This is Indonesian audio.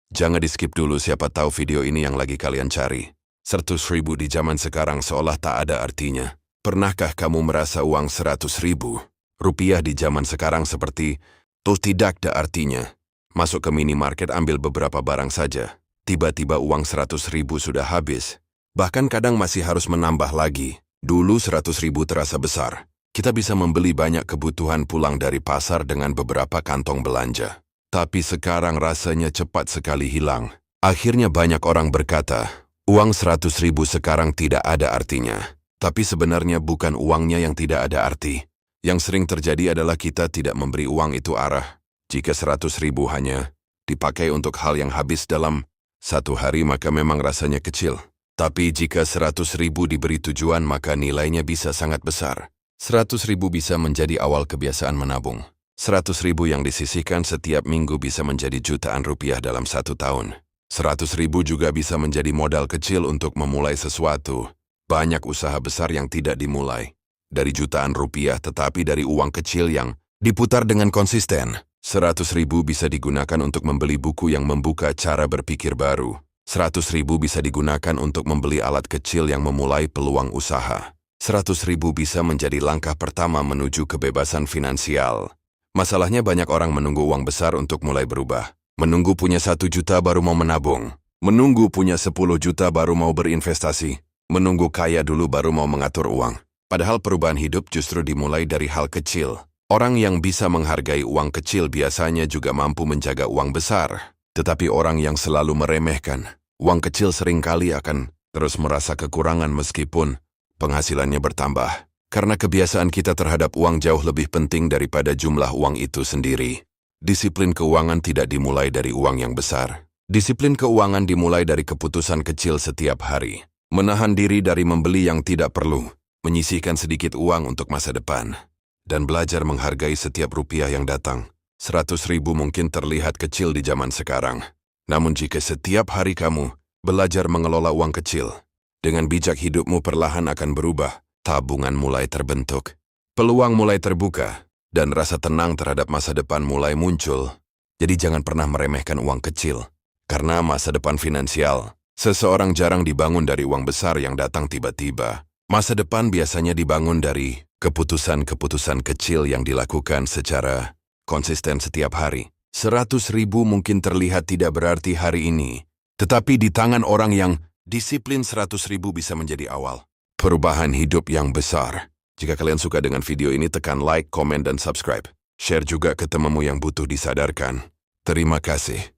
Jangan di-skip dulu, siapa tahu video ini yang lagi kalian cari. 100.000 di zaman sekarang seolah tak ada artinya. Pernahkah kamu merasa uang 100.000 rupiah di zaman sekarang seperti tuh tidak ada artinya? Masuk ke minimarket ambil beberapa barang saja. Tiba-tiba uang 100.000 sudah habis. Bahkan kadang masih harus menambah lagi. Dulu 100.000 terasa besar. Kita bisa membeli banyak kebutuhan pulang dari pasar dengan beberapa kantong belanja. Tapi sekarang rasanya cepat sekali hilang. Akhirnya banyak orang berkata, uang 100.000 sekarang tidak ada artinya. Tapi sebenarnya bukan uangnya yang tidak ada arti. Yang sering terjadi adalah kita tidak memberi uang itu arah. Jika 100.000 hanya dipakai untuk hal yang habis dalam satu hari maka memang rasanya kecil. Tapi jika 100.000 diberi tujuan maka nilainya bisa sangat besar. 100.000 bisa menjadi awal kebiasaan menabung. 100.000 yang disisihkan setiap minggu bisa menjadi jutaan rupiah dalam 1 tahun. 100.000 juga bisa menjadi modal kecil untuk memulai sesuatu. Banyak usaha besar yang tidak dimulai dari jutaan rupiah tetapi dari uang kecil yang diputar dengan konsisten. 100.000 bisa digunakan untuk membeli buku yang membuka cara berpikir baru. 100.000 bisa digunakan untuk membeli alat kecil yang memulai peluang usaha. 100.000 bisa menjadi langkah pertama menuju kebebasan finansial. Masalahnya banyak orang menunggu uang besar untuk mulai berubah. Menunggu punya 1 juta baru mau menabung. Menunggu punya 10 juta baru mau berinvestasi. Menunggu kaya dulu baru mau mengatur uang. Padahal perubahan hidup justru dimulai dari hal kecil. Orang yang bisa menghargai uang kecil biasanya juga mampu menjaga uang besar. Tetapi orang yang selalu meremehkan uang kecil seringkali akan terus merasa kekurangan meskipun penghasilannya bertambah. Karena kebiasaan kita terhadap uang jauh lebih penting daripada jumlah uang itu sendiri. Disiplin keuangan tidak dimulai dari uang yang besar. Disiplin keuangan dimulai dari keputusan kecil setiap hari. Menahan diri dari membeli yang tidak perlu. Menyisihkan sedikit uang untuk masa depan. Dan belajar menghargai setiap rupiah yang datang. 100.000 mungkin terlihat kecil di zaman sekarang. Namun jika setiap hari kamu belajar mengelola uang kecil, dengan bijak hidupmu perlahan akan berubah. Tabungan mulai terbentuk, peluang mulai terbuka, dan rasa tenang terhadap masa depan mulai muncul. Jadi jangan pernah meremehkan uang kecil. Karena masa depan finansial, seseorang jarang dibangun dari uang besar yang datang tiba-tiba. Masa depan biasanya dibangun dari keputusan-keputusan kecil yang dilakukan secara konsisten setiap hari. 100.000 mungkin terlihat tidak berarti hari ini. Tetapi di tangan orang yang disiplin 100.000 bisa menjadi awal perubahan hidup yang besar. Jika kalian suka dengan video ini, tekan like, komen, dan subscribe. Share juga ke temanmu yang butuh disadarkan. Terima kasih.